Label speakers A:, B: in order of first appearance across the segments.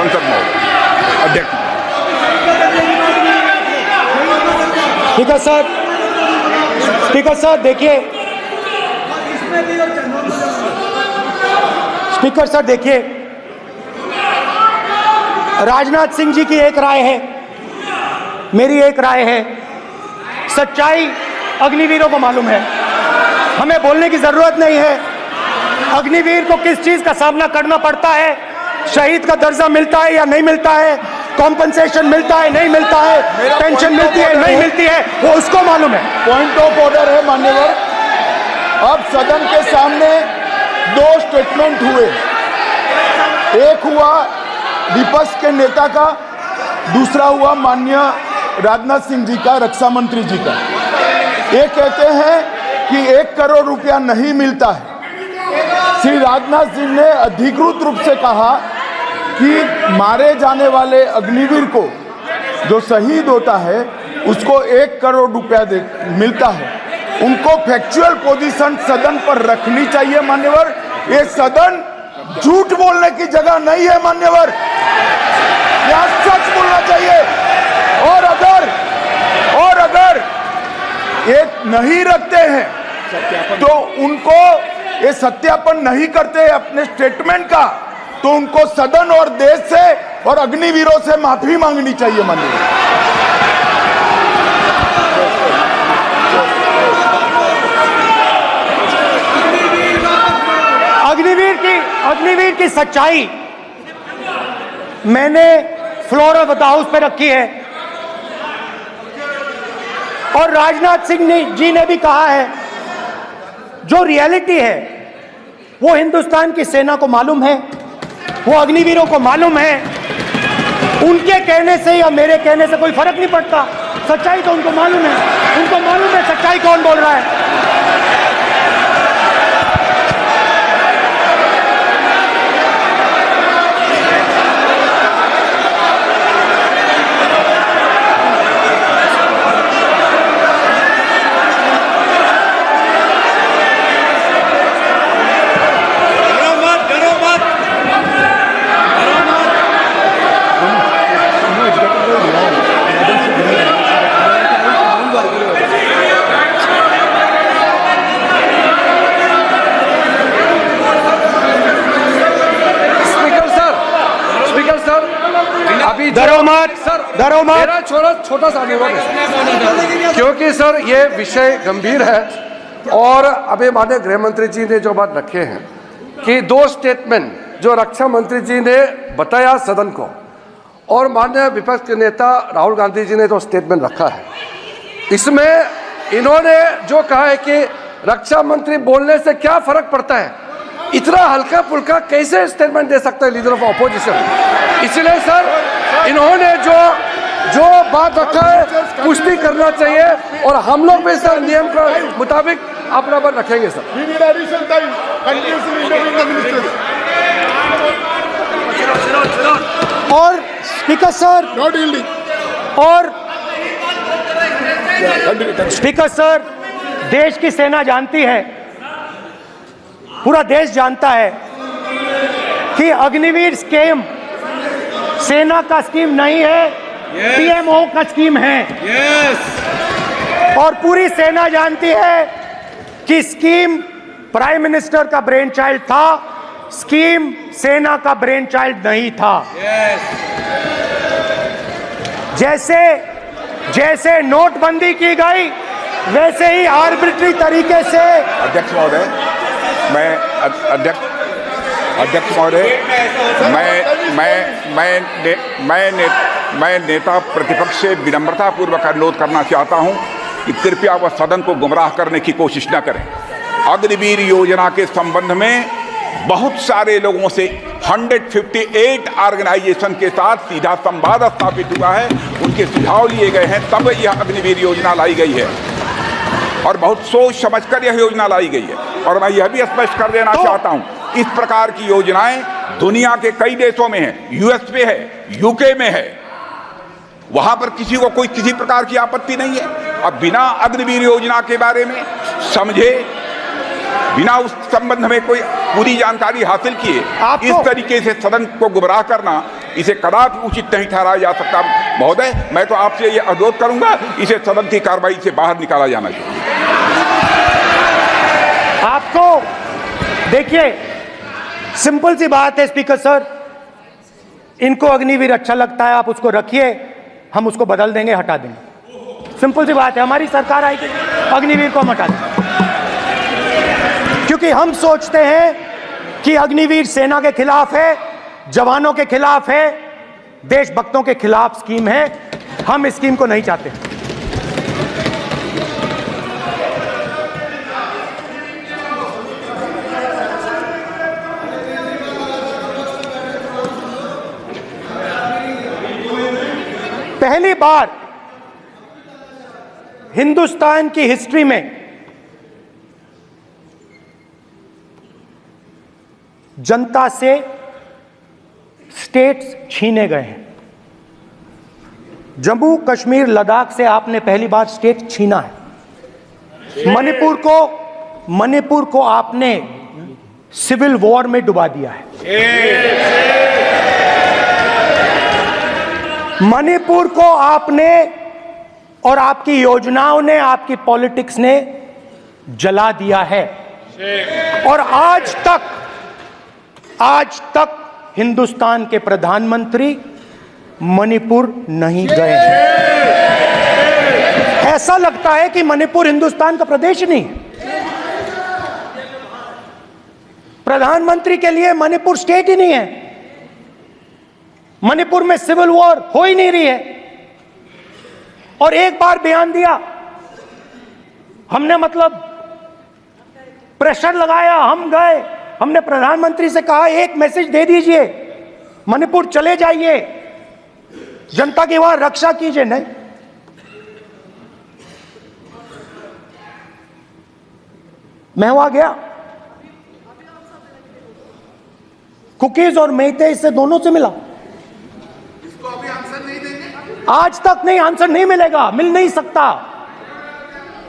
A: संसद महोदय अध्यक्ष।
B: स्पीकर सर देखिए, स्पीकर सर देखिए, राजनाथ सिंह जी की एक राय है, मेरी एक राय है। सच्चाई अग्निवीरों को मालूम है, हमें बोलने की जरूरत नहीं है। अग्निवीर को किस चीज का सामना करना पड़ता है, शहीद का दर्जा मिलता है या नहीं मिलता है, कॉम्पनसेशन मिलता है नहीं मिलता है, पेंशन मिलती है नहीं मिलती है, वो उसको मालूम है।
C: पॉइंट ऑफ ऑर्डर है मान्यवर। अब सदन के सामने दो स्टेटमेंट हुए, एक हुआ विपक्ष के नेता का, दूसरा हुआ माननीय राजनाथ सिंह जी का, रक्षा मंत्री जी का। ये कहते हैं कि 1 करोड़ रुपया नहीं मिलता है। श्री राजनाथ सिंह ने अधिकृत रूप से कहा कि मारे जाने वाले अग्निवीर को जो शहीद होता है उसको 1 करोड़ रुपया मिलता है। उनको फैक्चुअल पोजीशन सदन पर रखनी चाहिए मान्यवर। ये सदन झूठ बोलने की जगह नहीं है मान्यवर, यहाँ सच बोलना चाहिए। और अगर ये नहीं रखते हैं तो उनको ये सत्यापन नहीं करते अपने स्टेटमेंट का, तो उनको सदन और देश से और अग्निवीरों से माफी मांगनी चाहिए माननीय।
B: अग्निवीर की सच्चाई मैंने फ्लोर ऑफ द हाउस पे रखी है, और राजनाथ सिंह जी ने भी कहा है, जो रियलिटी है वो हिंदुस्तान की सेना को मालूम है, वो अग्निवीरों को मालूम है। उनके कहने से या मेरे कहने से कोई फर्क नहीं पड़ता, सच्चाई तो उनको मालूम है। उनको मालूम है सच्चाई कौन बोल रहा है।
D: मेरा छोटा सा अनुरोध है, क्योंकि सर ये विषय गंभीर है, और अभी माननीय गृह मंत्री जी ने जो बात रखे हैं कि 2 स्टेटमेंट जो रक्षा मंत्री जी ने बताया सदन को, और माननीय विपक्ष के नेता राहुल गांधी जी ने जो स्टेटमेंट रखा है, इसमें इन्होंने जो कहा है कि रक्षा मंत्री बोलने से क्या फर्क पड़ता है, इतना हल्का फुल्का कैसे स्टेटमेंट दे सकते हैं लीडर ऑफ ऑपोजिशन। इसलिए सर इन्होंने जो बात रखा है पुष्टि करना चाहिए, और हम लोग भी सर नियम के मुताबिक अपना बात रखेंगे सर।
B: और स्पीकर सर, और स्पीकर सर, देश की सेना जानती है, पूरा देश जानता है कि अग्निवीर स्कीम सेना का स्कीम नहीं है, पीएमओ का स्कीम है। और पूरी सेना जानती है कि स्कीम प्राइम मिनिस्टर का ब्रेन चाइल्ड था, स्कीम सेना का ब्रेन चाइल्ड नहीं था। जैसे नोटबंदी की गई वैसे ही आर्बिट्री तरीके से।
A: अध्यक्ष महोदय, अध्यक्ष महोदय, मैं नेता प्रतिपक्ष से विनम्रता पूर्वक अनुरोध करना चाहता हूं कि कृपया वह सदन को गुमराह करने की कोशिश न करें। अग्निवीर योजना के संबंध में बहुत सारे लोगों से 158 ऑर्गेनाइजेशन के साथ सीधा संवाद स्थापित हुआ है, उनके सुझाव लिए गए हैं, तब यह अग्निवीर योजना लाई गई है, और बहुत सोच समझकर यह योजना लाई गई है। और मैं यह भी स्पष्ट कर देना चाहता हूं, इस प्रकार की योजनाएं दुनिया के कई देशों में है, यूएस में है, यूके में है, वहां पर किसी को कोई किसी प्रकार की आपत्ति नहीं है। अब बिना अग्निवीर योजना के बारे में समझे, बिना उस संबंध में कोई पूरी जानकारी हासिल किए इस तरीके से सदन को गुमराह करना इसे कदापि उचित नहीं ठहराया जा सकता। महोदय, मैं तो आपसे ये अनुरोध करूंगा, इसे सदन की कार्रवाई से बाहर निकाला जाना चाहिए।
B: आपको देखिए, सिंपल सी बात है स्पीकर सर, इनको अग्निवीर अच्छा लगता है, आप उसको रखिए, हम उसको बदल देंगे, हटा देंगे। सिंपल सी बात है, हमारी सरकार आएगी, अग्निवीर को हम हटा देंगे, क्योंकि हम सोचते हैं कि अग्निवीर सेना के खिलाफ है, जवानों के खिलाफ है, देशभक्तों के खिलाफ स्कीम है। हम इस स्कीम को नहीं चाहते। पहली बार हिंदुस्तान की हिस्ट्री में जनता से स्टेट्स छीने गए हैं। जम्मू कश्मीर लद्दाख से आपने पहली बार स्टेट छीना है। मणिपुर को आपने सिविल वॉर में डुबा दिया है। मणिपुर को आपने और आपकी योजनाओं ने, आपकी पॉलिटिक्स ने जला दिया है। और आज तक हिंदुस्तान के प्रधानमंत्री मणिपुर नहीं गए हैं। ऐसा लगता है कि मणिपुर हिंदुस्तान का प्रदेश ही नहीं है। प्रधानमंत्री के लिए मणिपुर स्टेट ही नहीं है। मणिपुर में सिविल वॉर हो ही नहीं रही है। और एक बार बयान दिया हमने, मतलब प्रेशर लगाया, हम गए, हमने प्रधानमंत्री से कहा एक मैसेज दे दीजिए, मणिपुर चले जाइए, जनता की वहां रक्षा कीजिए। नहीं, मैं वहां गया, कुकीज और मेहते से दोनों से मिला।
E: अभी आंसर नहीं देंगे?
B: आज तक नहीं, आंसर नहीं मिलेगा, मिल नहीं सकता।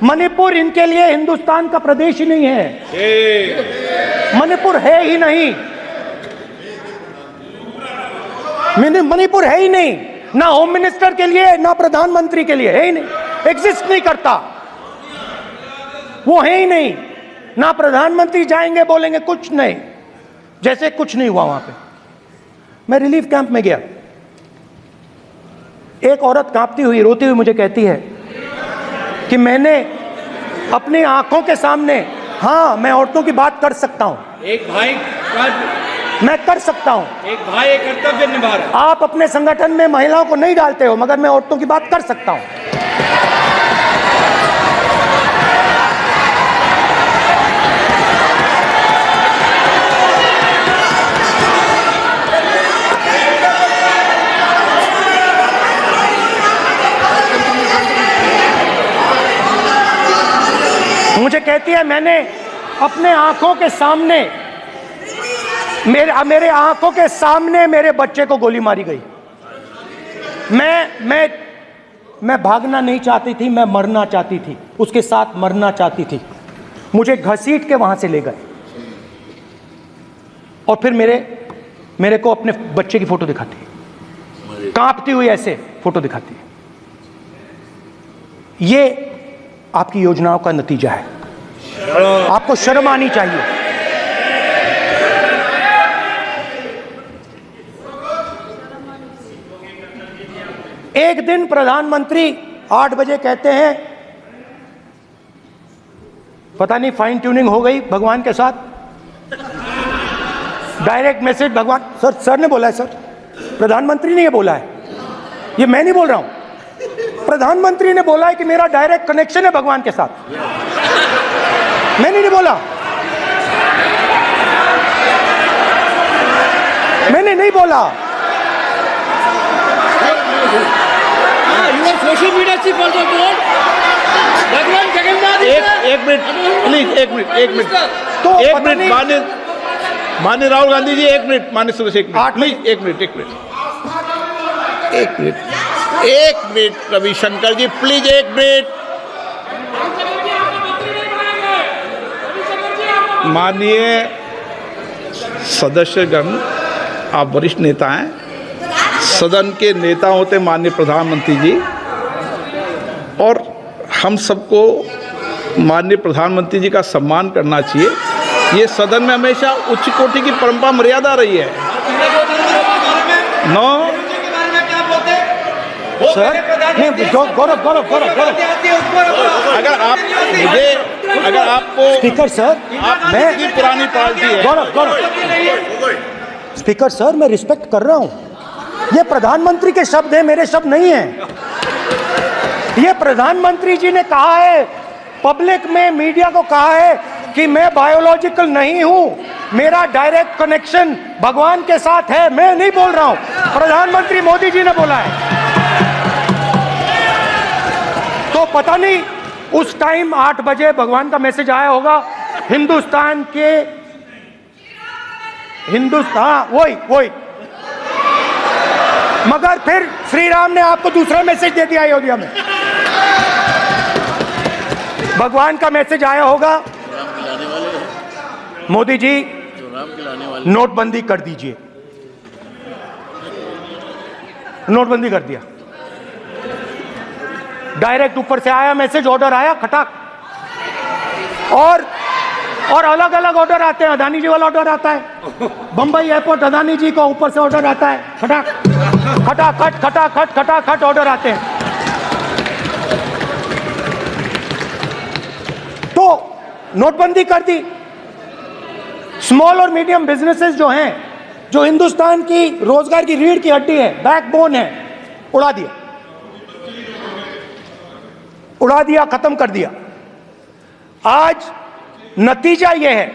B: मणिपुर इनके लिए हिंदुस्तान का प्रदेश ही नहीं है। मणिपुर है ही नहीं, मणिपुर है ही नहीं, ना होम मिनिस्टर के लिए, ना प्रधानमंत्री के लिए, है ही नहीं, एग्जिस्ट नहीं करता, वो है ही नहीं। ना प्रधानमंत्री जाएंगे बोलेंगे कुछ नहीं, जैसे कुछ नहीं हुआ वहां पे। मैं रिलीफ कैंप में गया, एक औरत कांपती हुई, रोती हुई मुझे कहती है कि मैंने अपनी आंखों के सामने, हाँ मैं औरतों की बात कर सकता हूं,
F: एक भाई
B: मैं कर सकता हूं,
F: एक भाई एक कर्तव्य निभा रहा है।
B: आप अपने संगठन में महिलाओं को नहीं डालते हो, मगर मैं औरतों की बात कर सकता हूं। मुझे कहती है मैंने अपने आंखों के सामने, मेरे आंखों के सामने मेरे बच्चे को गोली मारी गई। मैं भागना नहीं चाहती थी, मैं मरना चाहती थी, उसके साथ मरना चाहती थी। मुझे घसीट के वहां से ले गए और फिर मेरे को अपने बच्चे की फोटो दिखाती है, कांपती हुई ऐसे फोटो दिखाती है। ये आपकी योजनाओं का नतीजा है। आपको शर्म आनी चाहिए। एक दिन प्रधानमंत्री 8 बजे कहते हैं, पता नहीं फाइन ट्यूनिंग हो गई भगवान के साथ, डायरेक्ट मैसेज भगवान, सर ने बोला है, सर प्रधानमंत्री ने ये बोला है, ये मैं नहीं बोल रहा हूं, प्रधानमंत्री ने बोला है कि मेरा डायरेक्ट कनेक्शन है भगवान के साथ। मैंने नहीं बोला, मैंने नहीं बोला।
F: Social media chief also told भगवान जगन्नाथ।
E: एक मिनट प्लीज, एक मिनट
B: तो
E: एक मिनट माननीय राहुल गांधी जी, एक मिनट, माननीय सुरेश, एक मिनट प्लीज, एक मिनट रविशंकर जी प्लीज, एक मिनट। माननीय सदस्यगण, आप वरिष्ठ नेता हैं, सदन के नेता होते माननीय प्रधानमंत्री जी, और हम सबको माननीय प्रधानमंत्री जी का सम्मान करना चाहिए। ये सदन में हमेशा उच्च कोटि की परंपरा मर्यादा रही है। नो
B: सर, नहीं, गौरव गौरव गौरव गौरव
E: अगर आपको
B: स्पीकर सर, मैं
E: इतनी पुरानी पार्टी है।
B: गौरव गौरव स्पीकर सर, मैं रिस्पेक्ट कर रहा हूं। ये प्रधानमंत्री के शब्द हैं, मेरे शब्द नहीं हैं। ये प्रधानमंत्री जी ने कहा है, पब्लिक में मीडिया को कहा है कि मैं बायोलॉजिकल नहीं हूं, मेरा डायरेक्ट कनेक्शन भगवान के साथ है। मैं नहीं बोल रहा हूं, प्रधानमंत्री मोदी जी ने बोला है। तो पता नहीं उस टाइम 8 बजे भगवान का मैसेज आया होगा हिंदुस्तान वही मगर फिर श्री राम ने आपको दूसरा मैसेज दे दिया अयोध्या में। भगवान का मैसेज आया होगा, मोदी जी नोटबंदी कर दीजिए। नोटबंदी कर दिया, डायरेक्ट ऊपर से आया मैसेज, ऑर्डर आया खटाक। और अलग अलग ऑर्डर आते हैं। अदानी जी वाला ऑर्डर आता है, बंबई एयरपोर्ट अदानी जी को ऊपर से ऑर्डर आता है, खटाक खटाखट खटाखट खटाखट ऑर्डर आते हैं। तो नोटबंदी कर दी। स्मॉल और मीडियम बिजनेसेस जो हैं, जो हिंदुस्तान की रोजगार की रीढ़ की हड्डी है, बैकबोन है, उड़ा दिया, खत्म कर दिया। आज नतीजा यह है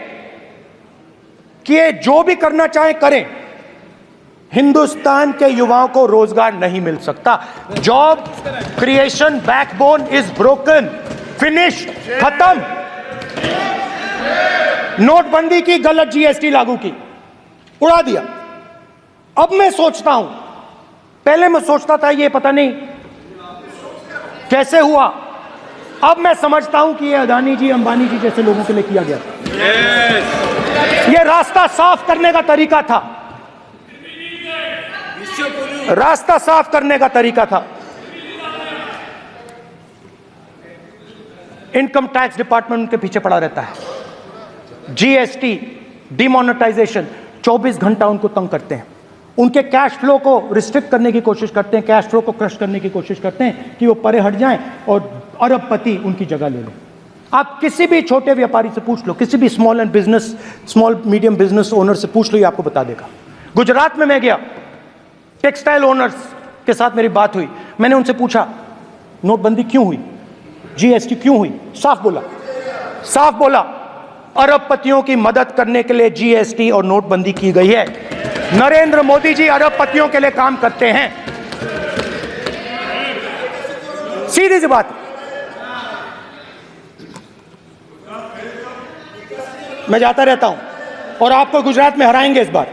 B: कि ये जो भी करना चाहे करें, हिंदुस्तान के युवाओं को रोजगार नहीं मिल सकता। Job creation backbone is broken, finish, खत्म। नोटबंदी की, गलत जीएसटी लागू की, उड़ा दिया। अब मैं सोचता हूं, पहले मैं सोचता था ये पता नहीं कैसे हुआ, अब मैं समझता हूं कि ये अदानी जी, अंबानी जी जैसे लोगों के लिए किया गया। ये रास्ता साफ करने का तरीका था, रास्ता साफ करने का तरीका था। इनकम टैक्स डिपार्टमेंट उनके पीछे पड़ा रहता है। जीएसटी, डिमोनेटाइजेशन, 24 घंटा उनको तंग करते हैं। उनके कैश फ्लो को रिस्ट्रिक्ट करने की कोशिश करते हैं, कैश फ्लो को क्रश करने की कोशिश करते हैं कि वो परे हट जाएं और अरबपति उनकी जगह ले लें। आप किसी भी छोटे व्यापारी से पूछ लो, किसी भी स्मॉल मीडियम बिजनेस ओनर से पूछ लो, ये आपको बता देगा। गुजरात में मैं गया, टेक्सटाइल ओनर्स के साथ मेरी बात हुई। मैंने उनसे पूछा नोटबंदी क्यों हुई, जीएसटी क्यों हुई? साफ बोला अरबपतियों की मदद करने के लिए जीएसटी और नोटबंदी की गई है। नरेंद्र मोदी जी अरबपतियों के लिए काम करते हैं, सीधी सी बात। मैं जाता रहता हूं और आपको गुजरात में हराएंगे इस बार।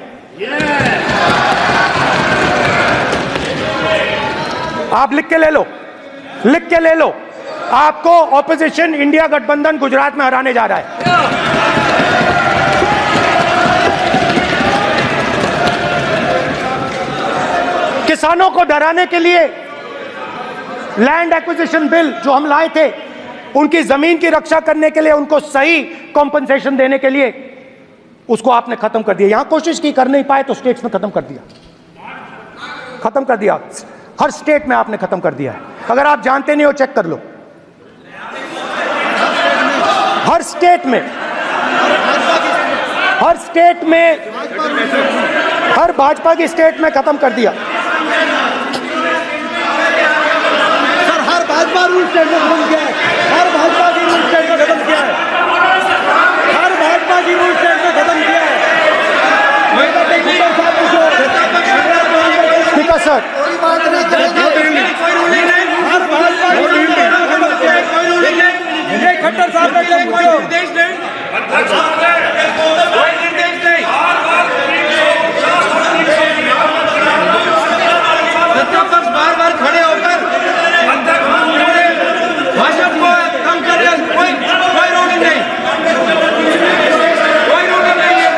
B: आप लिख के ले लो, आपको ऑपोजिशन इंडिया गठबंधन गुजरात में हराने जा रहा है। किसानों को डराने के लिए लैंड एक्विजिशन बिल जो हम लाए थे, उनकी जमीन की रक्षा करने के लिए, उनको सही कॉम्पनसेशन देने के लिए, उसको आपने खत्म कर दिया। यहां कोशिश की, कर नहीं पाए तो स्टेट्स में खत्म कर दिया। हर स्टेट में आपने खत्म कर दिया है। अगर आप जानते नहीं हो, चेक कर लो। हर स्टेट में हर भाजपा की स्टेट में खत्म कर दिया।
G: सर, हर भाजपा रूल स्टेट में खत्म किया है। हर भाजपा की रूल स्टेट में खत्म किया है।
B: स्पीकर सर,
G: खट्टर साहब का कोई निर्देश नहीं। बार खड़े होकर भाषण को कम कर रहे, कोई रूलिंग नहीं, कोई रूलिंग नहीं है।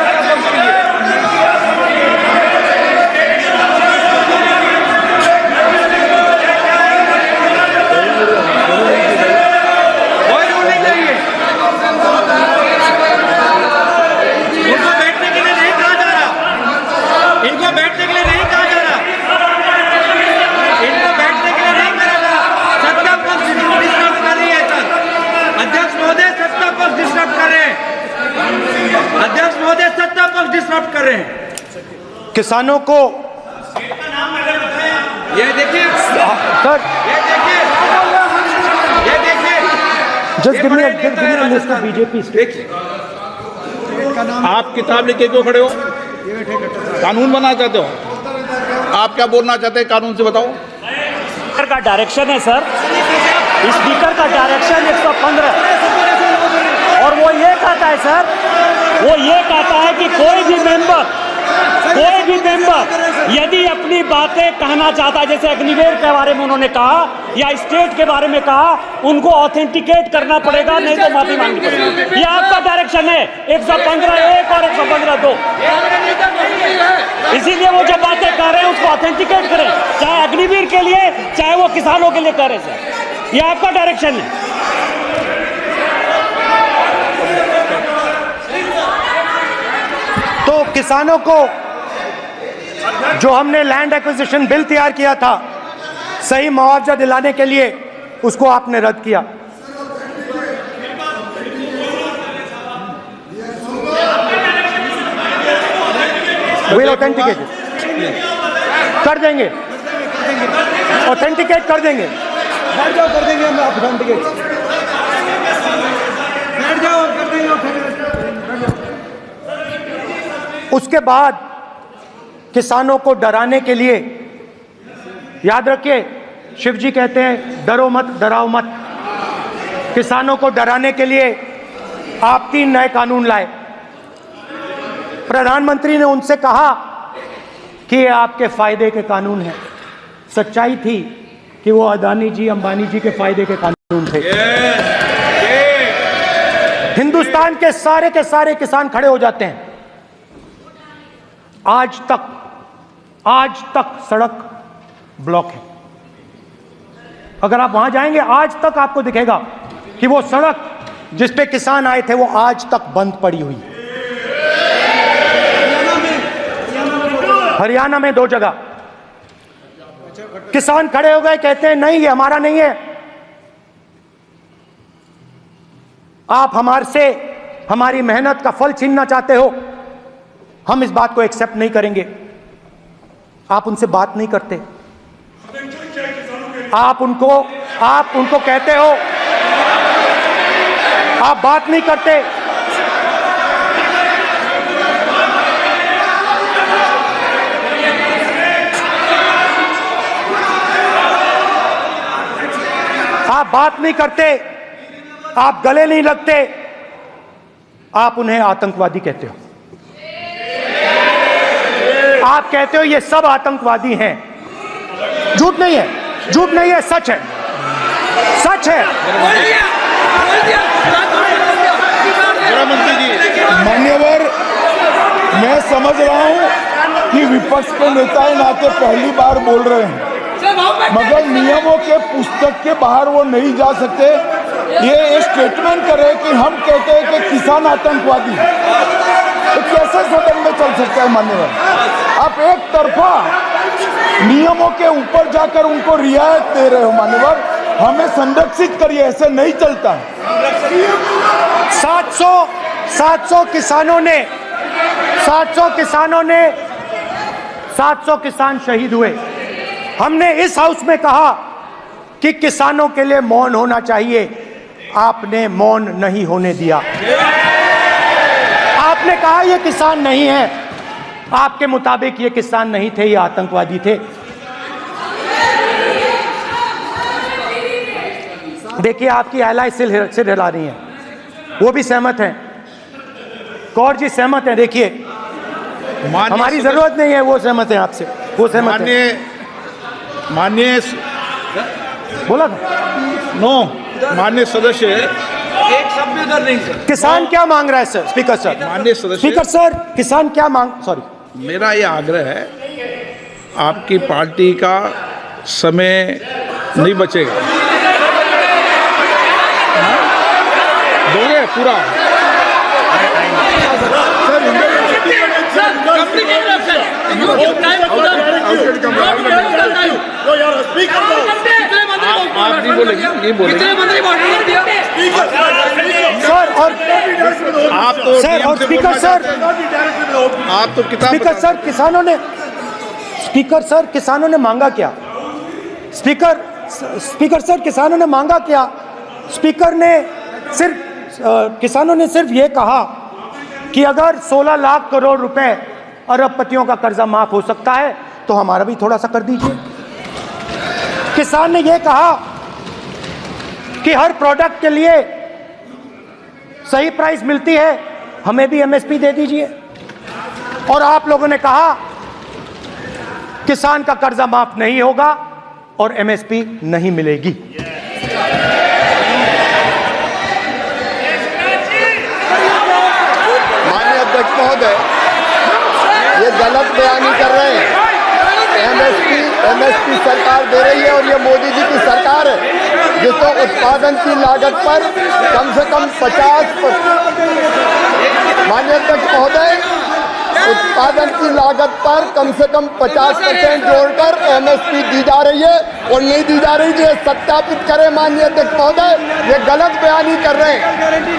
B: किसानों को
G: ये देखिए
B: sir just give me a list of BJP state.
E: आप किताब लेके क्यों खड़े हो? कानून बनाना चाहते हो? आप क्या बोलना चाहते हैं कानून से बताओ?
H: स्पीकर का डायरेक्शन है सर, स्पीकर का डायरेक्शन 115 और वो ये कहता है सर, वो ये कहता है कि कोई भी मेंबर यदि अपनी बातें कहना चाहता है, जैसे अग्निवीर के बारे में उन्होंने कहा या स्टेट के बारे में कहा, उनको ऑथेंटिकेट करना पड़ेगा, नहीं तो माफी मांगनी पड़ेगी। ये आपका डायरेक्शन है 115(1) और 115(2). इसीलिए वो जो बातें कर रहे हैं उसको ऑथेंटिकेट करें, चाहे अग्निवीर के लिए चाहे वो किसानों के लिए कर रहे हैं सर, ये आपका डायरेक्शन है।
B: तो किसानों को जो हमने लैंड एक्विजिशन बिल तैयार किया था सही मुआवजा दिलाने के लिए, उसको आपने रद्द किया। विल ऑथेंटिकेट कर देंगे, ऑथेंटिकेट कर देंगे।
G: बैठ जाओ, कर देंगे हम ऑथेंटिकेट। बैठ जाओ और कर देंगे ऑथेंटिकेट।
B: उसके बाद किसानों को डराने के लिए, याद रखिए शिव जी कहते हैं डरो मत डराओ मत, किसानों को डराने के लिए आप 3 नए कानून लाए। प्रधानमंत्री ने उनसे कहा कि ये आपके फायदे के कानून हैं। सच्चाई थी कि वो अदानी जी अंबानी जी के फायदे के कानून थे। हिंदुस्तान के सारे किसान खड़े हो जाते हैं। आज तक सड़क ब्लॉक है। अगर आप वहां जाएंगे आज तक आपको दिखेगा कि वो सड़क जिस पे किसान आए थे वो आज तक बंद पड़ी हुई। हरियाणा में 2 जगह किसान खड़े हो गए, कहते हैं नहीं ये हमारा नहीं है, आप हमारे से हमारी मेहनत का फल छीनना चाहते हो, हम इस बात को एक्सेप्ट नहीं करेंगे। आप उनसे बात नहीं करते, आप उनको कहते हो, आप बात नहीं करते। आप बात नहीं करते, आप गले नहीं लगते, आप उन्हें आतंकवादी कहते हो। आप कहते हो ये सब आतंकवादी हैं। झूठ नहीं है, झूठ नहीं है, सच है, सच है।
C: मान्यवर, मैं समझ रहा हूं कि विपक्ष के नेता नाते पहली बार बोल रहे हैं, मगर नियमों के पुस्तक के बाहर वो नहीं जा सकते। ये स्टेटमेंट करे कि हम कहते हैं कि किसान आतंकवादी, तो कैसे सदन में चल सकता है? मान्यवर, आप एक तरफा नियमों के ऊपर जाकर उनको रियायत दे रहे हो। मान्यवर, हमें संरक्षित करिए, ऐसे नहीं चलता।
B: 700 किसान शहीद हुए। हमने इस हाउस में कहा कि किसानों के लिए मौन होना चाहिए, आपने मौन नहीं होने दिया। आपने कहा ये किसान नहीं है, आपके मुताबिक ये किसान नहीं थे, ये आतंकवादी थे। देखिए आपकी एलाय सिर हिला रही हैं, वो भी सहमत हैं, कौर जी सहमत हैं। देखिए हमारी जरूरत नहीं है, वो सहमत हैं आपसे, वो सहमत हैं।
E: माननीय
B: बोला था
E: नो, माननीय सदस्य,
G: एक शब्द उधर नहीं सर।
B: किसान क्या मांग रहा है सर? स्पीकर सर,
E: माननीय सदस्य,
B: स्पीकर सर, किसान क्या मांग, सॉरी,
E: मेरा ये आग्रह है, आपकी पार्टी का समय नहीं बचेगा। दोगे पूरा? आप नहीं बोलेंगे, ये बोलेंगे
B: सर और
E: आप तो
B: सर और स्पीकर सर
E: आप तो किताब
B: स्पीकर सर किसानों ने मांगा क्या? स्पीकर सर किसानों ने मांगा क्या? किसानों ने सिर्फ ये कहा कि अगर 16 लाख करोड़ रुपए अरबपतियों का कर्जा माफ हो सकता है तो हमारा भी थोड़ा सा कर दीजिए। किसान ने यह कहा कि हर प्रोडक्ट के लिए सही प्राइस मिलती है, हमें भी एमएसपी दे दीजिए। और आप लोगों ने कहा किसान का कर्जा माफ नहीं होगा और एमएसपी नहीं मिलेगी।
C: माननीय अध्यक्ष महोदय, ये गलत बयानी कर रहे हैं। एमएसपी सरकार दे रही है और ये मोदी जी की सरकार है जिसको उत्पादन की लागत पर कम से कम 50%, माननीय अध्यक्ष महोदय, उत्पादन की लागत पर कम से कम 50% जोड़कर एमएसपी दी जा रही है और नहीं दी जा रही। ये सत्यापित करें माननीय अध्यक्ष महोदय, ये गलत बयानी कर रहे हैं,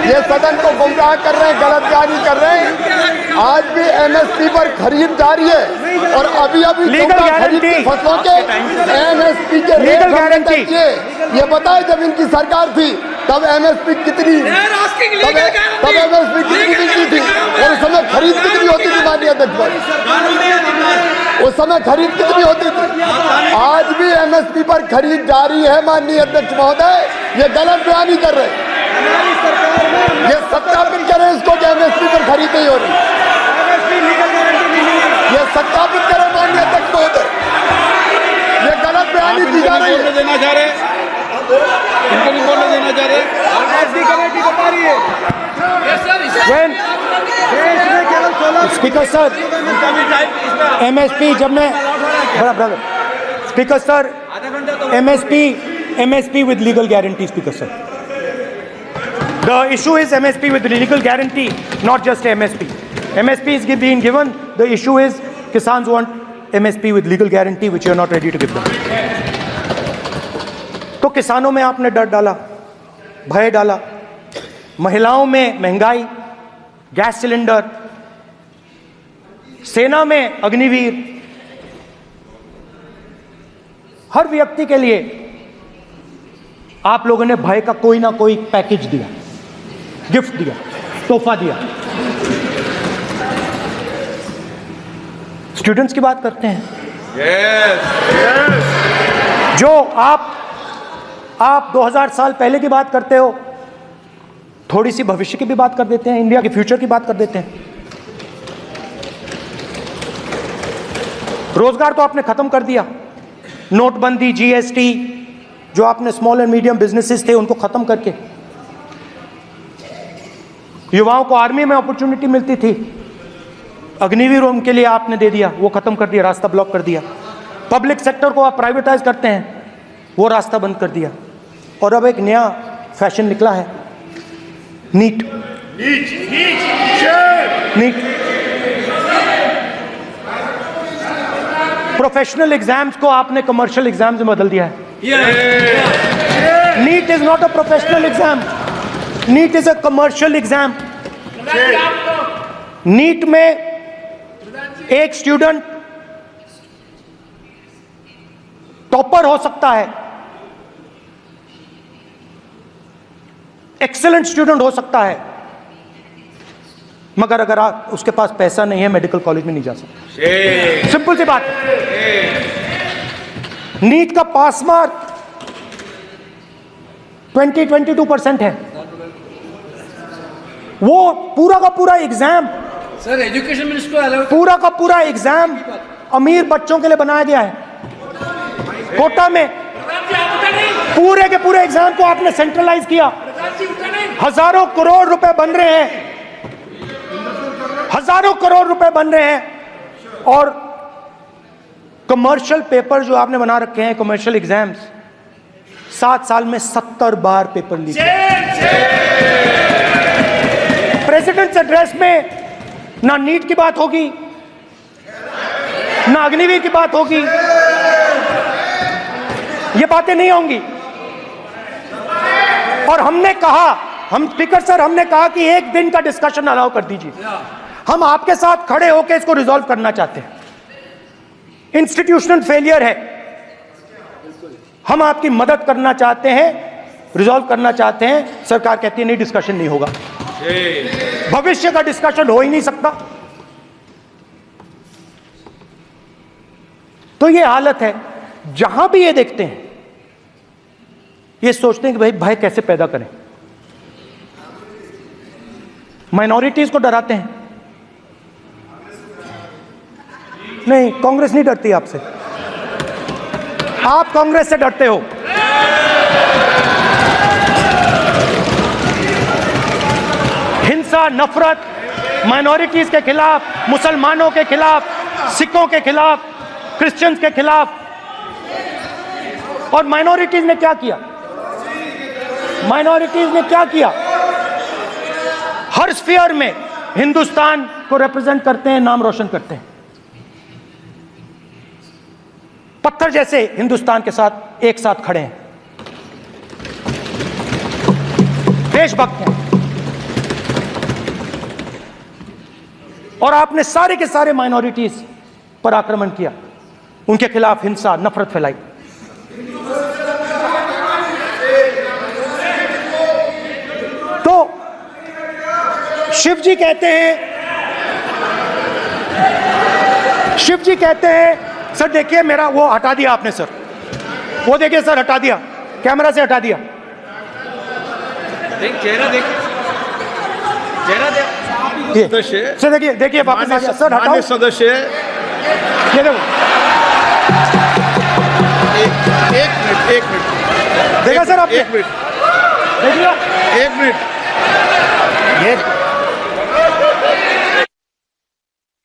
C: ये सदन को गुमराह कर रहे हैं, गलत बयानी कर रहे हैं। आज भी एमएसपी पर खरीद जारी है और अभी खरीद की फसलों के एमएसपी के रेट गारंटी ये बताए जब इनकी सरकार थी तब एमएसपी कितनी मिलती थी और उस समय खरीद कितनी होती थी माननीय अध्यक्ष, उस समय खरीद कितनी होती थी। आज भी एमएसपी पर खरीद जारी है माननीय अध्यक्ष महोदय, ये गलत बयानी कर रहे हैं। ये सत्यापित करें इसको कि एमएसपी पर खरीद नहीं हो रही, ये सत्यापित करें माननीय अध्यक्ष महोदय, ये गलत बयानी की जा रही है।
E: देना चाह रहे हैं, इनको नहीं बोलने देना चाह रहे हैं।
B: स्पीकर सर, एमएसपी जब मैं speaker sir, MSP with legal guarantee, speaker sir, the issue is MSP with legal guarantee, not just MSP. MSP is being given. The issue is Kisans want MSP with legal guarantee, which you are not ready to give them. तो किसानों में आपने डर डाला, भय डाला, महिलाओं में महंगाई, गैस सिलेंडर, सेना में अग्निवीर, हर व्यक्ति के लिए आप लोगों ने भय का कोई ना कोई पैकेज दिया, गिफ्ट दिया, तोहफा दिया. स्टूडेंट्स की बात करते हैं. जो आप 2000 साल पहले की बात करते हो, थोड़ी सी भविष्य की भी बात कर देते हैं, इंडिया के फ्यूचर की बात कर देते हैं. रोजगार तो आपने खत्म कर दिया, नोटबंदी, जीएसटी, जो आपने स्मॉल एंड मीडियम बिजनेसेस थे उनको खत्म करके, युवाओं को आर्मी में अपॉर्चुनिटी मिलती थी, अग्निवीर उनके लिए आपने दे दिया, वो खत्म कर दिया, रास्ता ब्लॉक कर दिया. पब्लिक सेक्टर को आप प्राइवेटाइज करते हैं, वो रास्ता बंद कर दिया. और अब एक नया फैशन निकला है, नीट. प्रोफेशनल एग्जाम्स को आपने कमर्शियल एग्जाम्स में बदल दिया है. NEET is not a professional exam, NEET is a commercial exam. NEET में एक स्टूडेंट टॉपर हो सकता है, एक्सीलेंट स्टूडेंट हो सकता है, मगर अगर उसके पास पैसा नहीं है, मेडिकल कॉलेज में नहीं जा सकता. सिंपल सी बात. नीट का पास मार्क 22% है. वो पूरा का पूरा एग्जाम,
F: सर एजुकेशन मिनिस्टर
B: पूरा का पूरा एग्जाम अमीर बच्चों के लिए बनाया गया है. कोटा में पूरे के पूरे एग्जाम को आपने सेंट्रलाइज किया. हजारों करोड़ रुपए बन रहे हैं, हजारों करोड़ रुपए बन रहे हैं. और कमर्शियल पेपर जो आपने बना रखे हैं, कमर्शियल एग्जाम्स, 7 साल में 70 बार पेपर लीक. प्रेसिडेंट्स एड्रेस में ना नीट की बात होगी, ना अग्निवीर की बात होगी, ये बातें नहीं होंगी. और हमने कहा हम स्पीकर सर, हमने कहा कि एक दिन का डिस्कशन अलाउ कर दीजिए। हम आपके साथ खड़े होकर इसको रिजॉल्व करना चाहते हैं। इंस्टीट्यूशनल फेलियर है, हम आपकी मदद करना चाहते हैं, रिजॉल्व करना चाहते हैं। सरकार कहती है नहीं, डिस्कशन नहीं होगा, भविष्य का डिस्कशन हो ही नहीं सकता। तो ये हालत है, जहां भी ये देखते हैं ये सोचते हैं कि भाई भय कैसे पैदा करें, माइनॉरिटीज को डराते हैं। नहीं, कांग्रेस नहीं डरती आपसे, आप कांग्रेस से डरते हो। हिंसा, नफरत, माइनॉरिटीज के खिलाफ, मुसलमानों के खिलाफ, सिखों के खिलाफ, क्रिश्चियंस के खिलाफ। और माइनॉरिटीज ने क्या किया? माइनॉरिटीज ने क्या किया? हर स्फीयर में हिंदुस्तान को रिप्रेजेंट करते हैं, नाम रोशन करते हैं, पत्थर जैसे हिंदुस्तान के साथ एक साथ खड़े हैं, देशभक्त हैं। और आपने सारे के सारे माइनॉरिटीज पर आक्रमण किया, उनके खिलाफ हिंसा, नफरत फैलाई। तो शिव जी कहते हैं सर देखिए मेरा वो हटा दिया आपने सर, वो देखिए सर हटा दिया, कैमरा से हटा दिया।
G: चेहरा देखिए, चेहरा
E: सदस्य
B: सर देखिए, देखिए वापस आ गया सर, हटाओ
E: माननीय सदस्य।
B: ये देखो,
E: एक मिनट
B: देखा सर आपने?
E: एक मिनट
B: देख लिया?
E: एक मिनट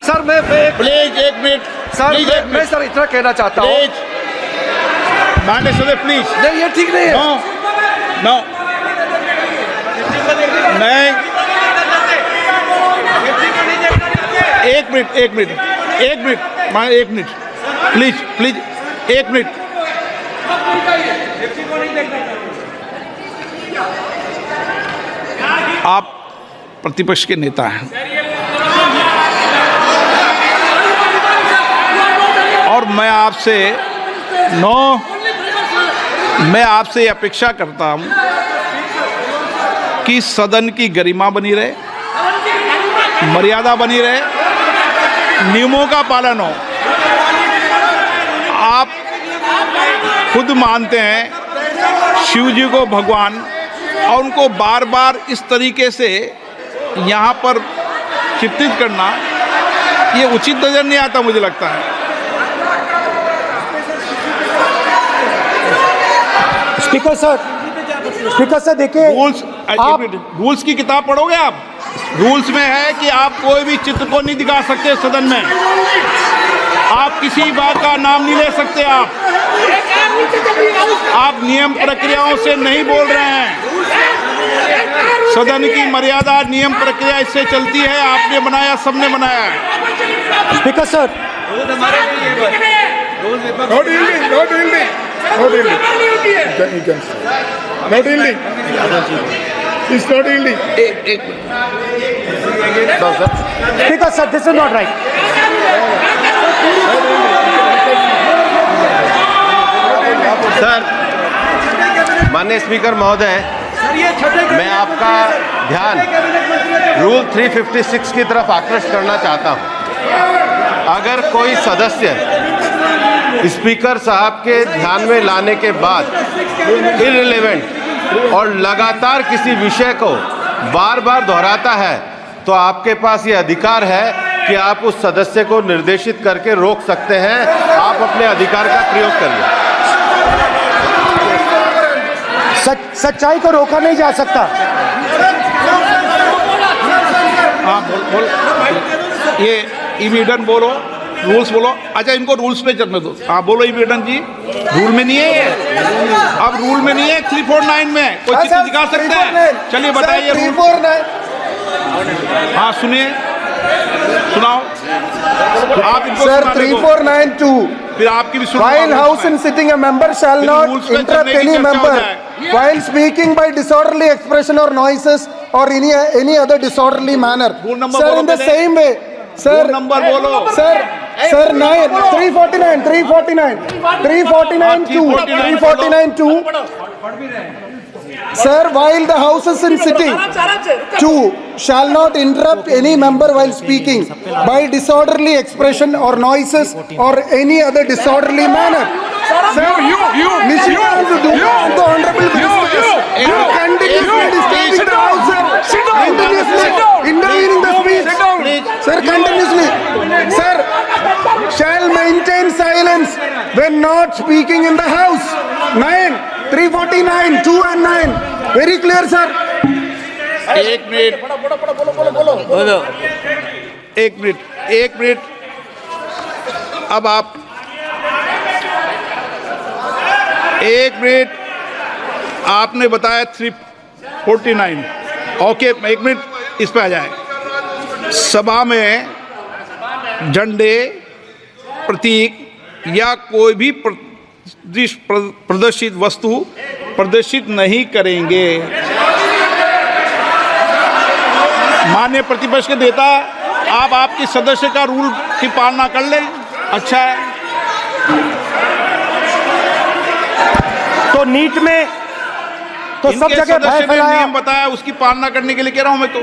D: सर मैं
E: प्लीज एक मिनट
D: सर
E: प्लीज एक
D: मैं
E: मिनट
D: सर इतना कहना चाहता हूँ।
E: प्लीज माननीय सदस्य प्लीज।
D: नहीं, ये ठीक नहीं है।
E: नो नो नहीं, एक मिनट मान एक मिनट प्लीज एक मिनट। आप प्रतिपक्ष के नेता हैं और मैं आपसे ये अपेक्षा करता हूं कि सदन की गरिमा बनी रहे, मर्यादा बनी रहे, नियमों का पालन हो। आप खुद मानते हैं शिव जी को भगवान, और उनको बार बार इस तरीके से यहाँ पर चित्रित करना ये उचित नजर नहीं आता, मुझे लगता है।
B: स्पीकर सर देखिए,
E: रूल्स की किताब पढ़ोगे आप? रूल्स में है कि आप कोई भी चित्र को नहीं दिखा सकते सदन में, आप किसी बात का नाम नहीं ले सकते। आप नियम प्रक्रियाओं से नहीं बोल रहे हैं। सदन की मर्यादा, नियम प्रक्रिया इससे चलती है, आपने बनाया, सबने बनाया है।
B: Speaker sir, speaker sir, this is not right.
I: Sir, माननीय स्पीकर महोदय, मैं आपका ध्यान रूल 356 की तरफ आकृष्ट करना चाहता हूं। अगर कोई सदस्य स्पीकर साहब के ध्यान में लाने के बाद इररिलेवेंट और लगातार किसी विषय को बार बार दोहराता है, तो आपके पास ये अधिकार है कि आप उस सदस्य को निर्देशित करके रोक सकते हैं। आप अपने अधिकार का प्रयोग करिए।
B: सच्चाई को रोका नहीं जा सकता।
E: हाँ बोल ये इविडेंट बोलो, रूल्स बोलो। अच्छा, इनको रूल्स पे चलने दो। हाँ बोलो इविडेंट जी, रूल में नहीं है ये, अब रूल में नहीं है। 349 में कोई चित्र दिखा सकता है? चलिए बताइए रूल। हाँ सुनिए, सुनाओ आप इनको।
C: सर 3492
A: फिर आपकी भी
D: While House in sitting, a member shall not
A: rules पे
D: interrupt
A: चलने की
D: any
A: चर्चा हो
D: member
A: जाए।
D: while speaking by disorderly expression or noises or any other disorderly manner.
A: Rule number
D: Sir,
A: बोलो
D: in the
A: पहले।
D: same way, sir.
A: Rule number बोलो।
D: Sir, 349, 349, 2. Sir, while the House is in sitting, 2 shall not interrupt any member while speaking by disorderly expression or noises or any other disorderly manner. Sir, Nishikant Dubey, the Honorable Minister, you continuously disturbing the House, sir. Continuously intervening the speech. Sir, continuously. Sir, shall maintain silence when not speaking in the House. 9, 349, 2 and 9. Very clear, sir.
A: एक minute अब आप एक minute आपने बताया 349 okay एक minute इस पे आ जाए सभा में झंडे प्रतीक या कोई भी प्रदर्शित वस्तु प्रदर्शित नहीं करेंगे। माननीय प्रतिपक्ष के नेता आप आपकी सदस्य का रूल की पालना कर लें, अच्छा है।
B: तो नीट में तो सब
A: इनके
B: जगह भय
A: सदस्य ने
B: फैलाया।
A: नियम बताया उसकी पालना करने के लिए कह रहा हूं मैं तो।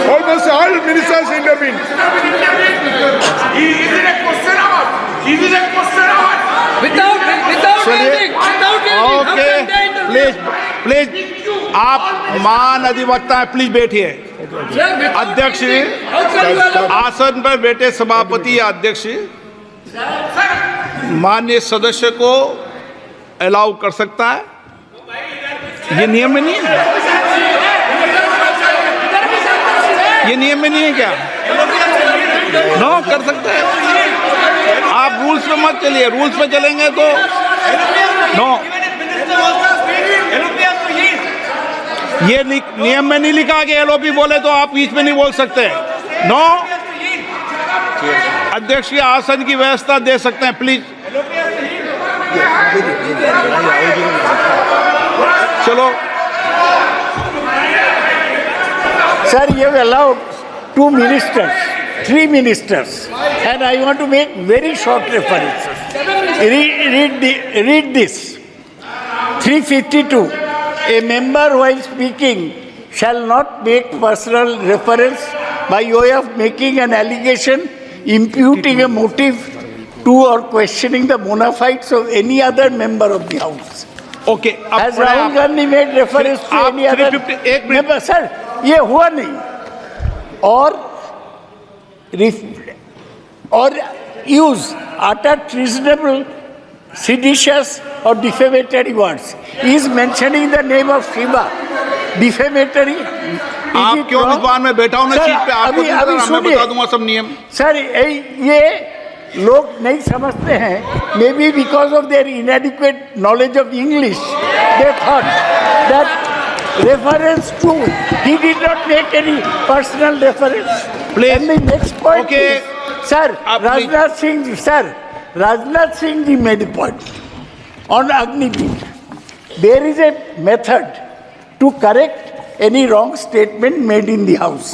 C: Almost all ministers intervene.
A: Okay please आप मान अधिवक्ता है प्लीज बैठिए। अध्यक्ष आसन पर बैठे सभापति या अध्यक्ष माननीय सदस्य को अलाउ कर सकता है, ये नियम में नहीं है, ये नियम में नहीं है क्या? नो कर सकते हैं आप रूल्स पे मत चलिए, रूल्स पे चलेंगे तो नो ये नियम में नहीं लिखा कि एलओपी बोले तो आप बीच में नहीं बोल सकते। नो अध्यक्ष के आसन की व्यवस्था दे सकते हैं प्लीज। चलो
J: Sir, you have allowed 2 ministers, 3 ministers, and I want to make very short references. Read this. 352. A member while speaking shall not make personal reference by way of making an allegation, imputing a motive to or questioning the bona fides of any other member of the House.
A: Okay
J: Has Rahul Gandhi made reference to
A: आप
J: any other
A: 351
J: member? Sir, ये हुआ नहीं और use utter treasonable, seditious or defamatory words. He is mentioning the name of Shiva. Defamatory.
A: आप क्यों विद्वान में बैठा हूं ना सीट पे आपको मैं बता दूंगा सब नियम।
J: सर ये लोग नहीं समझते हैं, may be because of their इनएडिक्वेट knowledge of English they thought that reference to he did not make any personal reference.
A: Please.
J: And the next point
A: Okay.
J: is, sir, Rajnath Singh ji made a point on Agniveer. There is a method to correct any wrong statement made in the House.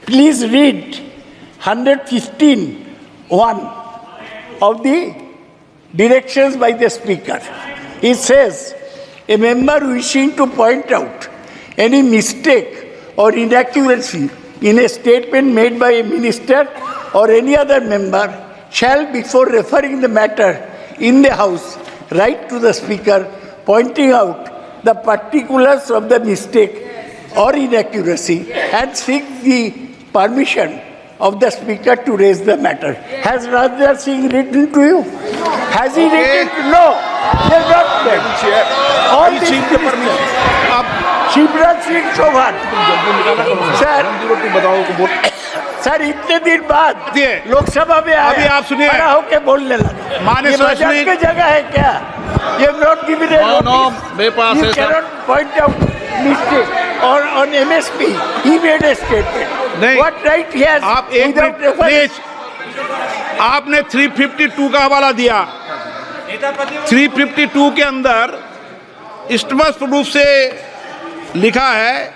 J: Please read 115(1) of the directions by the Speaker. It says, a member wishing to point out any mistake or inaccuracy in a statement made by a minister or any other member shall, before referring the matter in the House, write to the Speaker pointing out the particulars of the mistake or inaccuracy and seek the permission of the Speaker to raise the matter. Has Rajnath Singh written to you? Has he written? No. He has not written. All these ministers. Shivraj Singh Chouhan sir इतने दिन बाद लोकसभा में
A: अभी आप सुनिए
J: खड़ा होके बोलने लगा।
A: माननीय
J: की जगह है क्या? You have not given a
E: No,
J: notice.
E: मेरे पास
J: You
E: है sir.
J: cannot point out mistake. Or on MSP, he made a statement.
E: नहीं।
J: What right he has?
E: आप एक
J: without
E: मिनट
J: reference?
E: प्लीज, आपने 352 का हवाला दिया। 352 के अंदर स्पष्ट रूप से लिखा है,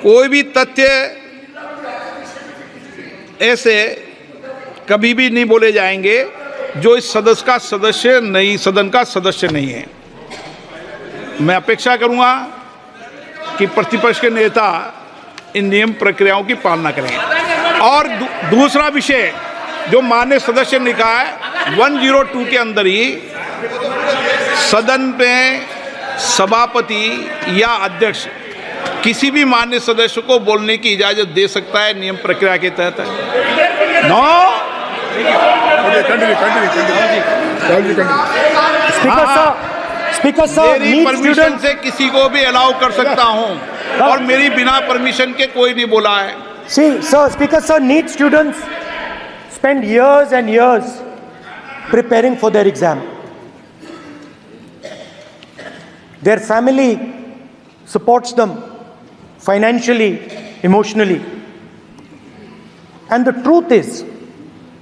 E: कोई भी तथ्य ऐसे कभी भी नहीं बोले जाएंगे जो इस सदस्य का सदस्य नहीं, सदन का सदस्य नहीं है। मैं अपेक्षा करूंगा कि प्रतिपक्ष के नेता इन नियम प्रक्रियाओं की पालना करें। और दूसरा विषय जो माननीय सदस्य ने कहा है, 102 के अंदर ही सदन में सभापति या अध्यक्ष किसी भी माननीय सदस्य को बोलने की इजाजत दे सकता है, नियम प्रक्रिया के तहत है। नो
B: स्पीकर सर,
E: मेरी परमिशन से किसी को भी अलाउ कर सकता हूं और मेरी बिना परमिशन के कोई नहीं बोला है।
B: See, sir, Speaker sir, NEET students spend years and years preparing for their exam. Their family supports them financially, emotionally. And the truth is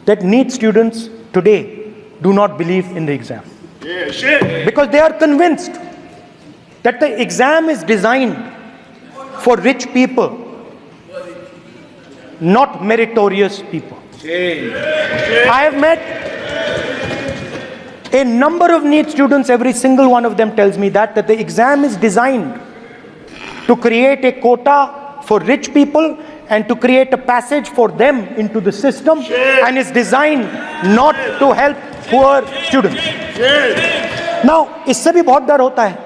B: that NEET students today do not believe in the exam. Because they are convinced that the exam is designed for rich people, not meritorious people. I have met a number of NEET students, every single one of them tells me that the exam is designed to create a quota for rich people and to create a passage for them into the system, and is designed not to help poor students. Now, इससे भी बहुत डर होता है।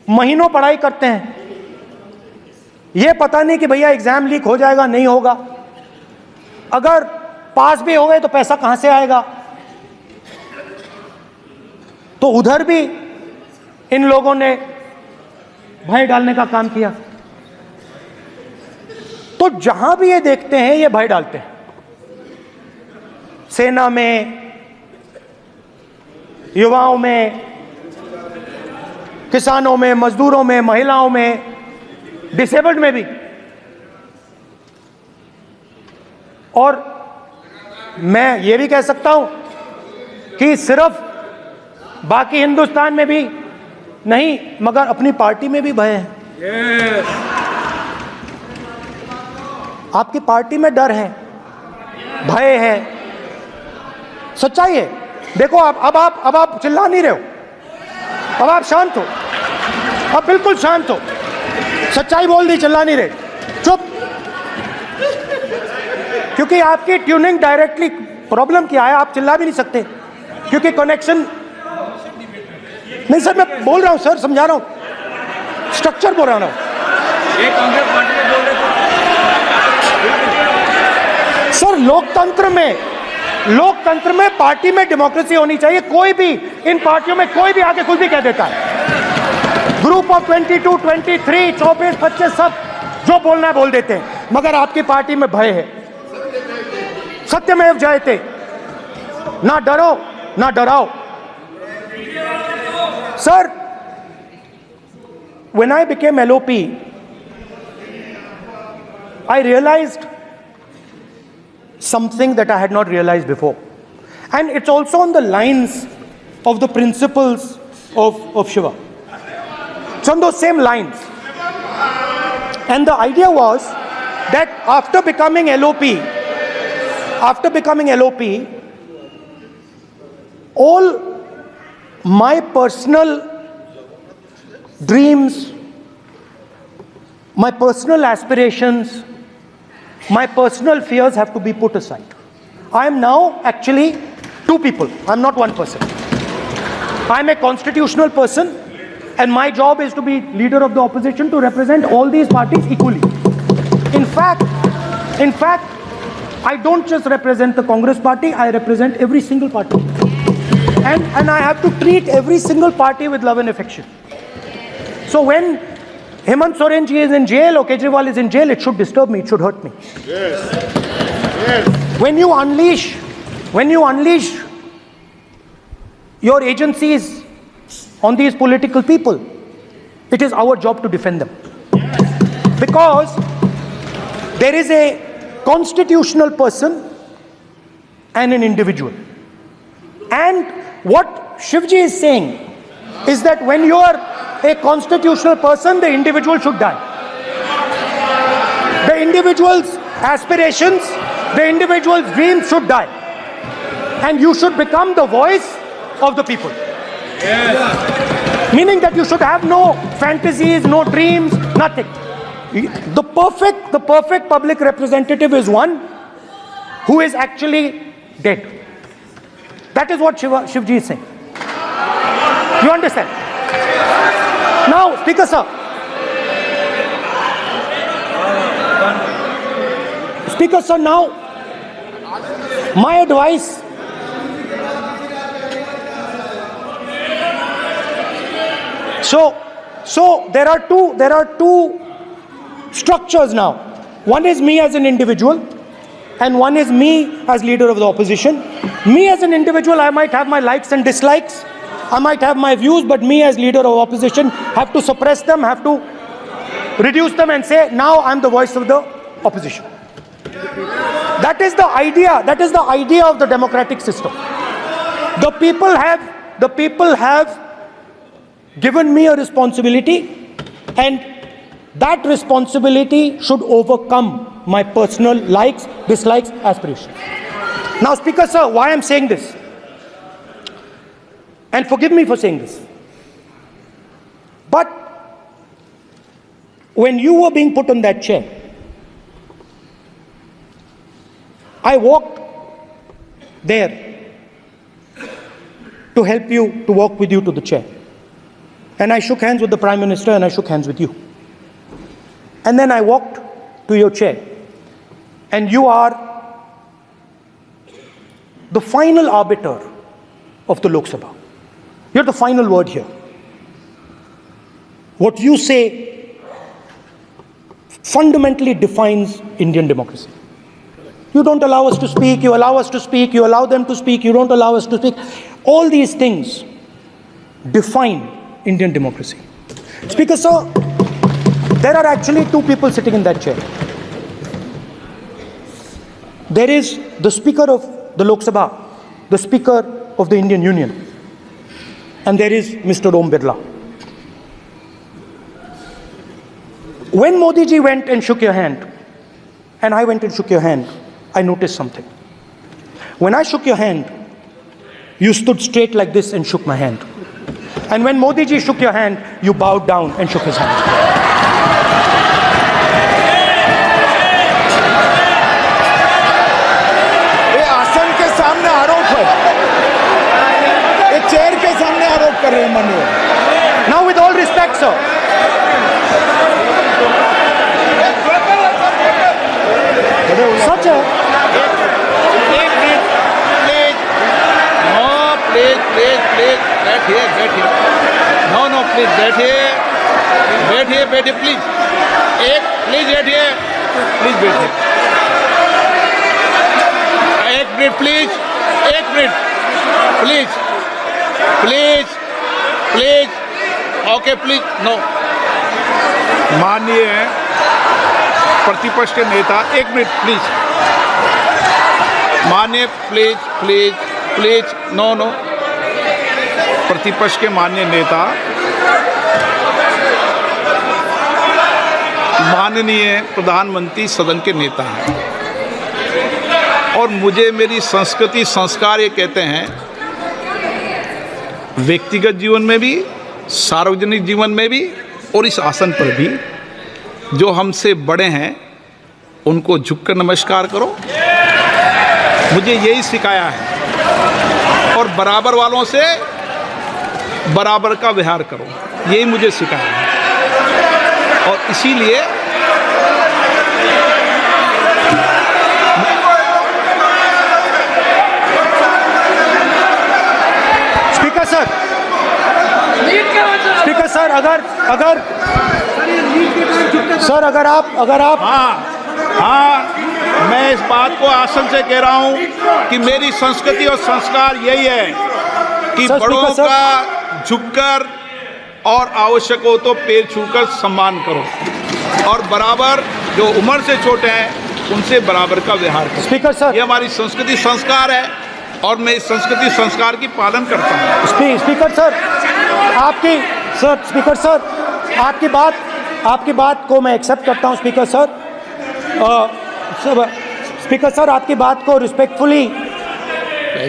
B: महीनों पढ़ाई करते हैं, ये पता नहीं कि भैया एग्जाम लीक हो जाएगा, नहीं होगा। अगर पास भी हो गए तो पैसा कहां से आएगा? तो उधर भी इन लोगों ने भय डालने का काम किया। तो जहां भी ये देखते हैं, ये भय डालते हैं। सेना में, युवाओं में, किसानों में, मजदूरों में, महिलाओं में, डिसेबल्ड में भी। और मैं ये भी कह सकता हूं कि सिर्फ बाकी हिंदुस्तान में भी नहीं, मगर अपनी पार्टी में भी भय है। आपकी पार्टी में डर है, भय है, सच्चाई है। देखो अब आप चिल्ला नहीं रहे हो, अब आप शांत हो, अब बिल्कुल शांत हो। सच्चाई बोल दी, चिल्ला नहीं रहे, चुप। क्योंकि आपकी ट्यूनिंग डायरेक्टली प्रॉब्लम क्या है, आप चिल्ला भी नहीं सकते क्योंकि कनेक्शन नहीं। सर मैं बोल रहा हूं, सर समझा रहा हूं, स्ट्रक्चर बोल रहा हूं। सर लोकतंत्र में पार्टी में डेमोक्रेसी होनी चाहिए। कोई भी इन पार्टियों में कोई भी आके कुछ भी कह देता है। ग्रुप ऑफ 22, 23, 24, 25 सब जो बोलना है बोल देते हैं, मगर आपकी पार्टी में भय है। सत्यमेव जयते, ना डरो ना डराओ। Sir, when I became LOP, I realized something that I had not realized before. And it's also on the lines of the principles of Shiva. It's on those same lines. And the idea was that after becoming LOP, all my personal dreams, my personal aspirations, my personal fears have to be put aside. I am now actually two people. I'm not one person. I'm a constitutional person, and my job is to be leader of the opposition, to represent all these parties equally. In fact, I don't just represent the Congress party, I represent every single party. And I have to treat every single party with love and affection. So when Hemant Soren ji is in jail or Kejriwal is in jail, it should disturb me, it should hurt me. Yes. When you unleash your agencies on these political people, it is our job to defend them. Because there is a constitutional person and an individual. And what Shivji is saying is that when you are a constitutional person, the individual should die. The individual's aspirations, the individual's dreams should die. And you should become the voice of the people. Meaning that you should have no fantasies, no dreams, nothing. The perfect public representative is one who is actually dead. That is what Shivji is saying. You understand? Now, Speaker sir. Speaker sir, now, my advice. So there are two structures now. One is me as an individual, and one is me as leader of the opposition. Me as an individual, I might have my likes and dislikes, I might have my views, but me as leader of opposition have to suppress them, have to reduce them and say, now I'm the voice of the opposition. That is the idea of the democratic system. The people have given me a responsibility, and that responsibility should overcome my personal likes, dislikes, aspirations. Now, Speaker sir, why I'm saying this, and forgive me for saying this, but when you were being put on that chair, I walked there to help you, to walk with you to the chair. And I shook hands with the Prime Minister, and I shook hands with you. And then I walked to your chair. And you are the final arbiter of the Lok Sabha. You're the final word here. What you say fundamentally defines Indian democracy. You don't allow us to speak, you allow us to speak, you allow them to speak, you don't allow us to speak. All these things define Indian democracy. Speaker sir, there are actually two people sitting in that chair. There is the Speaker of the Lok Sabha, the Speaker of the Indian Union, and there is Mr. Om Birla. When Modi ji went and shook your hand, and I went and shook your hand, I noticed something. When I shook your hand, you stood straight like this and shook my hand. And when Modi ji shook your hand, you bowed down and shook his hand.
C: ये आसन के सामने आरोप है, ये chair के सामने आरोप कर रहे हैं माननीय।
B: Now, with all respect, sir. Such a...
E: बैठिए प्लीज, प्लीज बैठिए, एक minute please, okay please, no. माननीय प्रतिपक्ष के नेता, एक मिनट प्लीज, माननीय प्लीज, नो। प्रतिपक्ष के माननीय नेता, माननीय प्रधानमंत्री सदन के नेता हैं, और मुझे मेरी संस्कृति संस्कार ये कहते हैं, व्यक्तिगत जीवन में भी, सार्वजनिक जीवन में भी, और इस आसन पर भी, जो हमसे बड़े हैं उनको झुककर नमस्कार करो। मुझे यही सिखाया है, और बराबर वालों से बराबर का व्यवहार करो, यही मुझे सिखाया है। और इसीलिए
B: स्पीकर सर, अगर आप
E: हाँ, मैं इस बात को आसन से कह रहा हूं कि मेरी संस्कृति और संस्कार यही है कि
B: सर,
E: बड़ों
B: स्पीकर
E: का झुककर और आवश्यक हो तो पैर छूकर सम्मान करो और बराबर जो उम्र से छोटे हैं उनसे बराबर का व्यवहार करो।
B: स्पीकर सर,
E: ये हमारी संस्कृति संस्कार है और मैं इस संस्कृति संस्कार की पालन करता हूँ।
B: स्पीकर सर, स्पीकर सर, आपकी बात को मैं एक्सेप्ट करता हूँ स्पीकर सर। स्पीकर सर, आपकी बात को रिस्पेक्टफुली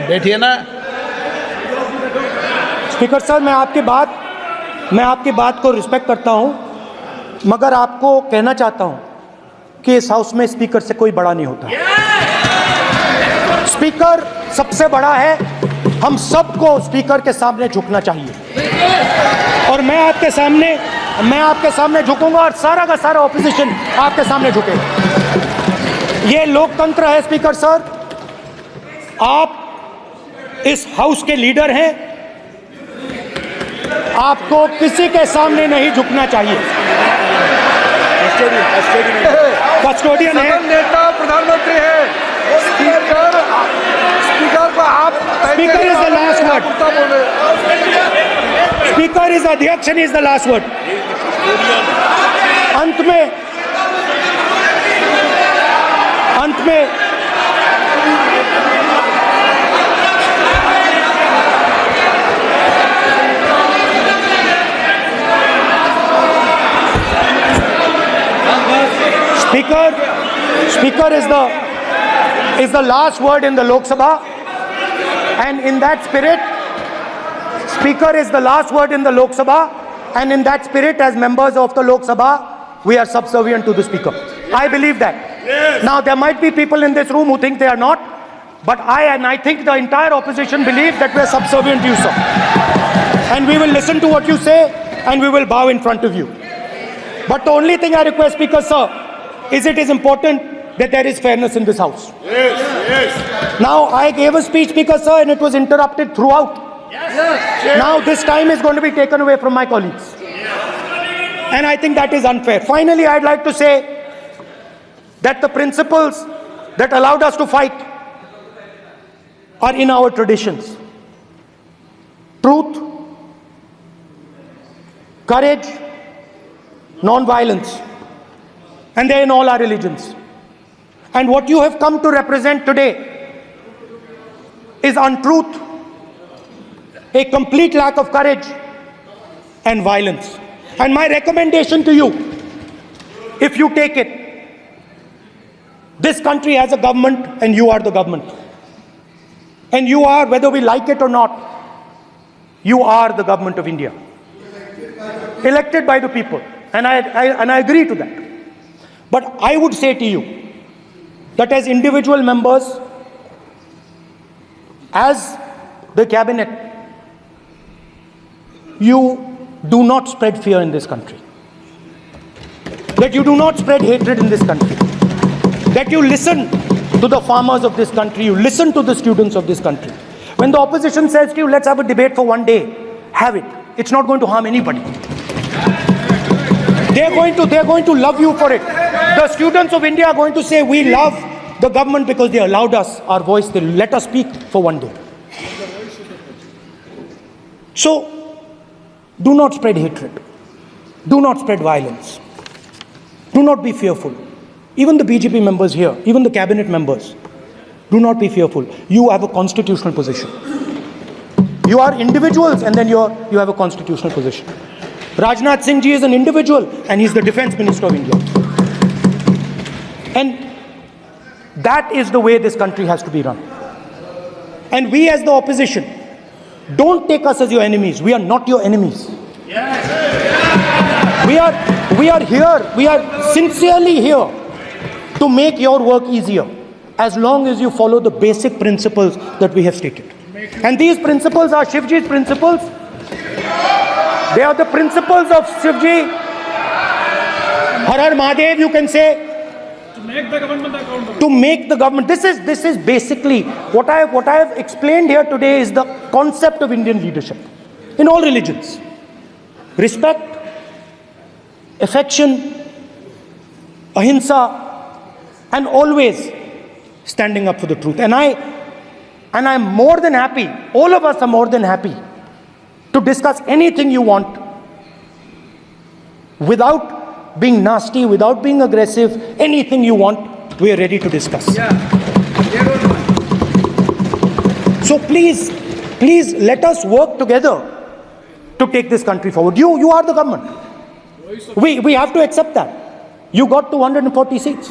E: बैठिए ना।
B: स्पीकर सर, मैं आपकी बात को रिस्पेक्ट करता हूं, मगर आपको कहना चाहता हूं कि इस हाउस में स्पीकर से कोई बड़ा नहीं होता। स्पीकर सबसे बड़ा है, हम सबको स्पीकर के सामने झुकना चाहिए और मैं आपके सामने झुकूंगा और सारा का सारा ऑपोजिशन आपके सामने झुकेगा। ये लोकतंत्र है स्पीकर सर, आप इस हाउस के लीडर हैं, आपको किसी के सामने नहीं झुकना चाहिए। कस्टोडियन है,
D: नेता प्रधानमंत्री है, स्पीकर को आप
B: speaker is the last word, speaker is अध्यक्ष and is the last word. अंत में Speaker is the last word in the Lok Sabha, and in that spirit, Speaker is the last word in the Lok Sabha, and in that spirit, as members of the Lok Sabha, we are subservient to the Speaker. I believe that. Yes. Now, there might be people in this room who think they are not, but I think the entire opposition believes that we are subservient to you, sir. And we will listen to what you say, and we will bow in front of you. But the only thing I request, Speaker, sir, is it is important that there is fairness in this house. Yes. Now, I gave a speech, Speaker, sir, and it was interrupted throughout. Yes. Now, this time is going to be taken away from my colleagues. And I think that is unfair. Finally, I'd like to say that the principles that allowed us to fight are in our traditions. Truth, courage, non-violence. And they're in all our religions. And what you have come to represent today is untruth, a complete lack of courage, and violence. And my recommendation to you, if you take it, this country has a government and you are the government. And you are, whether we like it or not, you are the government of India. Elected by the people. And I agree to that. But I would say to you that as individual members, as the cabinet, you do not spread fear in this country. That you do not spread hatred in this country. That you listen to the farmers of this country, you listen to the students of this country. When the opposition says to you, let's have a debate for one day, have it. It's not going to harm anybody. They're going to love you for it. The students of India are going to say, we love the government because they allowed us our voice, they let us speak for one day. So, do not spread hatred. Do not spread violence. Do not be fearful. Even the BJP members here, even the cabinet members, do not be fearful. You have a constitutional position. You are individuals and then you have a constitutional position. Rajnath Singh ji is an individual and he's the Defence Minister of India. And that is the way this country has to be run. And we as the opposition, don't take us as your enemies. We are not your enemies. We are here, we are sincerely here to make your work easier as long as you follow the basic principles that we have stated. And these principles are Shivji's principles. They are the principles of Shivji. Har Har Mahadev, you can say. To make the government accountable. To make the government. This is basically what I have explained here today is the concept of Indian leadership in all religions. Respect, affection, ahimsa, and always standing up for the truth. And I And I'm more than happy, all of us are more than happy to discuss anything you want without being nasty, without being aggressive. Anything you want, we are ready to discuss. So please let us work together to take this country forward. You are the government. We have to accept that. You got 240 seats.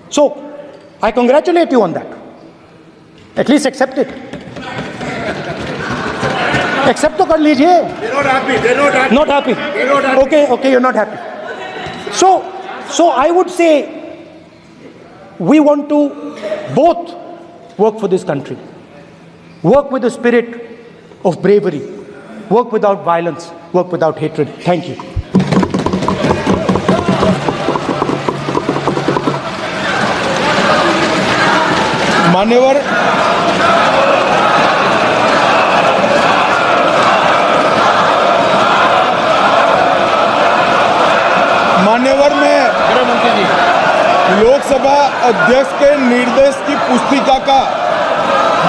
B: So I congratulate you on that. At least accept it. Accept to kar lijiye.
C: They're not happy. They're not happy.
B: Not happy.
C: They're not happy.
B: Okay, you're not happy. So I would say we want to both work for this country. Work with the spirit of bravery. Work without violence. Work without hatred. Thank you.
C: मान्यवर में लोकसभा अध्यक्ष के निर्देश की पुस्तिका का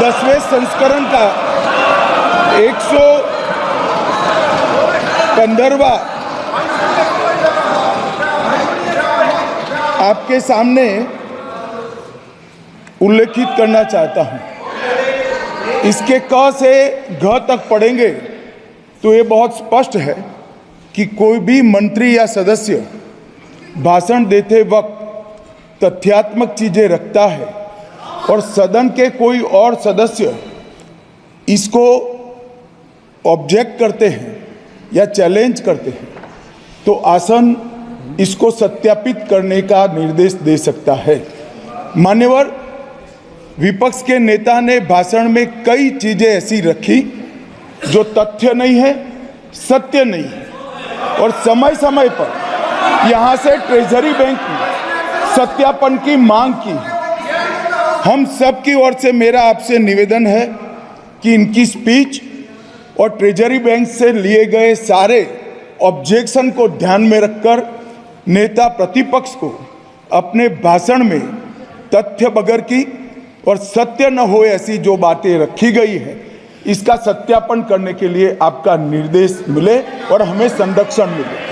C: 10वें संस्करण का 115वां आपके सामने उल्लेखित करना चाहता हूं। इसके क से घ तक पढ़ेंगे तो ये बहुत स्पष्ट है कि कोई भी मंत्री या सदस्य भाषण देते वक्त तथ्यात्मक चीजें रखता है और सदन के कोई और सदस्य इसको ऑब्जेक्ट करते हैं या चैलेंज करते हैं तो आसन इसको सत्यापित करने का निर्देश दे सकता है। मान्यवर, विपक्ष के नेता ने भाषण में कई चीजें ऐसी रखी जो तथ्य नहीं है, सत्य नहीं है और समय समय पर यहां से ट्रेजरी बैंक ने सत्यापन की मांग की। हम सब की ओर से मेरा आपसे निवेदन है कि इनकी स्पीच और ट्रेजरी बैंक से लिए गए सारे ऑब्जेक्शन को ध्यान में रखकर नेता प्रतिपक्ष को अपने भाषण में तथ्य बगैर की और सत्य न हो ऐसी जो बातें रखी गई है इसका सत्यापन करने के लिए आपका निर्देश मिले और हमें संरक्षण मिले।